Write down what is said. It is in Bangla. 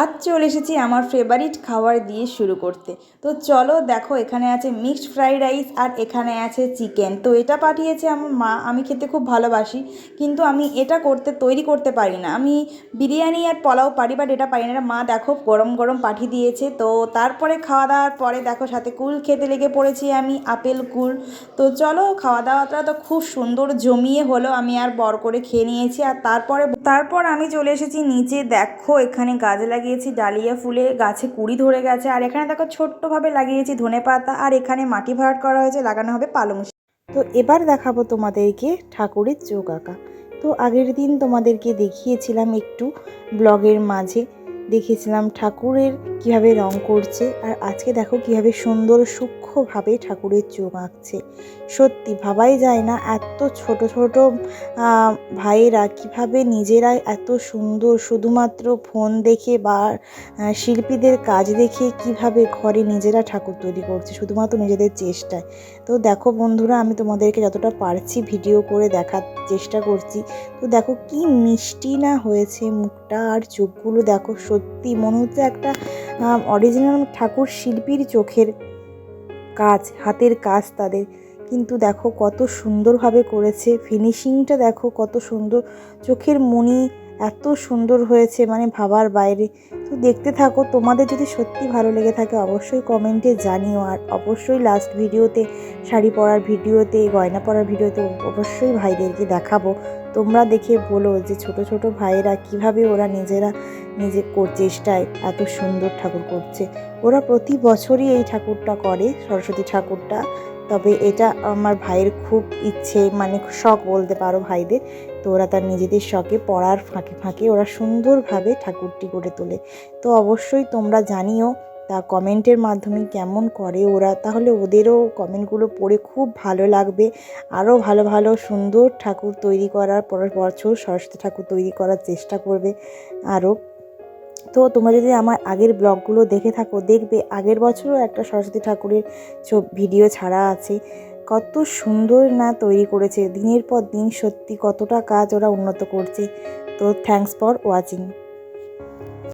আজ চলে এসেছি আমার ফেভারিট খাবার দিয়ে শুরু করতে। তো চলো দেখো, এখানে আছে মিক্সড ফ্রাইড রাইস আর এখানে আছে চিকেন। তো এটা পাঠিয়েছে আমার মা। আমি খেতে খুব ভালোবাসি, কিন্তু আমি এটা তৈরি করতে পারি না। আমি বিরিয়ানি আর পোলাও পারি, বাট এটা পারি না। এটা মা দেখো গরম গরম পাঠিয়ে দিয়েছে। তো তারপরে খাওয়া দাওয়ার পরে দেখো সাথে কুল খেতে লেগে পড়েছি আমি, আপেল কুল। তো চলো, খাওয়া দাওয়াটা তো খুব সুন্দর জমিয়ে হলো, আমি আর বর করে খেয়ে নিয়েছি। আর তারপর আমি চলে এসেছি নিচে। দেখো এখানে গাছ লাগিয়েছি, ডালিয়া ফুলে গাছে কুঁড়ি ধরে গেছে। আর এখানে দেখো ছোট্টভাবে লাগিয়েছি ধনেপাতা, আর এখানে মাটি ভরাট করা হয়েছে, লাগানো হবে পালং শাক। তো এবার দেখাবো তোমাদেরকে ঠাকুরের চোখ আঁকা। তো আগের দিন তোমাদেরকে দেখিয়েছিলাম একটু ব্লগের মাঝে, দেখিয়েছিলাম ঠাকুরের কিভাবে রং করছে। আর আজকে দেখো কিভাবে সুন্দর সূক্ষ্মভাবে ঠাকুরের চোখ আঁকছে। সত্যি ভাবাই যায় না, এত ছোট ছোট ভাইয়েরা কিভাবে নিজেরাই এত সুন্দর, শুধুমাত্র ফোন দেখে বা শিল্পীদের কাজ দেখে কিভাবে ঘরে নিজেরা ঠাকুর তৈরি করছে, শুধুমাত্র নিজেদের চেষ্টায়। তো দেখো বন্ধুরা, আমি তোমাদেরকে যতটা পারছি ভিডিও করে দেখার চেষ্টা করছি। তো দেখো কি মিষ্টি না হয়েছে মুখটা, আর চোখগুলো দেখো, সত্যি মনে হচ্ছে একটা অরিজিনাল ঠাকুর শিল্পীর চোখের কাজ, হাতের কাজ তাদের। কিন্তু দেখো কত সুন্দরভাবে করেছে, ফিনিশিংটা দেখো কত সুন্দর, চোখের মণি এত সুন্দর হয়েছে, মানে ভাবার বাইরে। তো দেখতে থাকো, তোমাদের যদি সত্যি ভালো লেগে থাকে অবশ্যই কমেন্টে জানিও। আর অবশ্যই লাস্ট ভিডিওতে, শাড়ি পরার ভিডিওতে, গয়না পরার ভিডিওতে অবশ্যই ভাইদেরকে দেখাবো। তোমরা দেখে বলো যে ছোট ছোট ভাইয়েরা কিভাবে ওরা নিজেরা চেষ্টায় এত সুন্দর ঠাকুর করছে। ওরা প্রতি বছরই এই ঠাকুরটা করে, সরস্বতী ঠাকুরটা। তবে এটা আমার ভাইয়ের খুব ইচ্ছে, মানে শখ বলতে পারো ভাইদের। তো ওরা তার নিজেদের শখে পড়ার ফাঁকে ফাঁকে ওরা সুন্দরভাবে ঠাকুরটি করে তোলে। তো অবশ্যই তোমরা জানিও তা কমেন্টের মাধ্যমে কেমন করে ওরা, তাহলে ওদেরও কমেন্টগুলো পড়ে খুব ভালো লাগবে। আরও ভালো ভালো সুন্দর ঠাকুর তৈরি করার, পরের বছর সরস্বতী ঠাকুর তৈরি করার চেষ্টা করবে আরও। তো তোমরা যদি আমার আগের ব্লগগুলো দেখে থাকো, দেখবে আগের বছরও একটা সরস্বতী ঠাকুরের ভিডিও ছাড়া আছে। কত সুন্দর না তৈরি করেছে, দিনের পর দিন সত্যি কতটা কাজ ওরা উন্নত করছে। তো থ্যাঙ্কস ফর ওয়াচিং।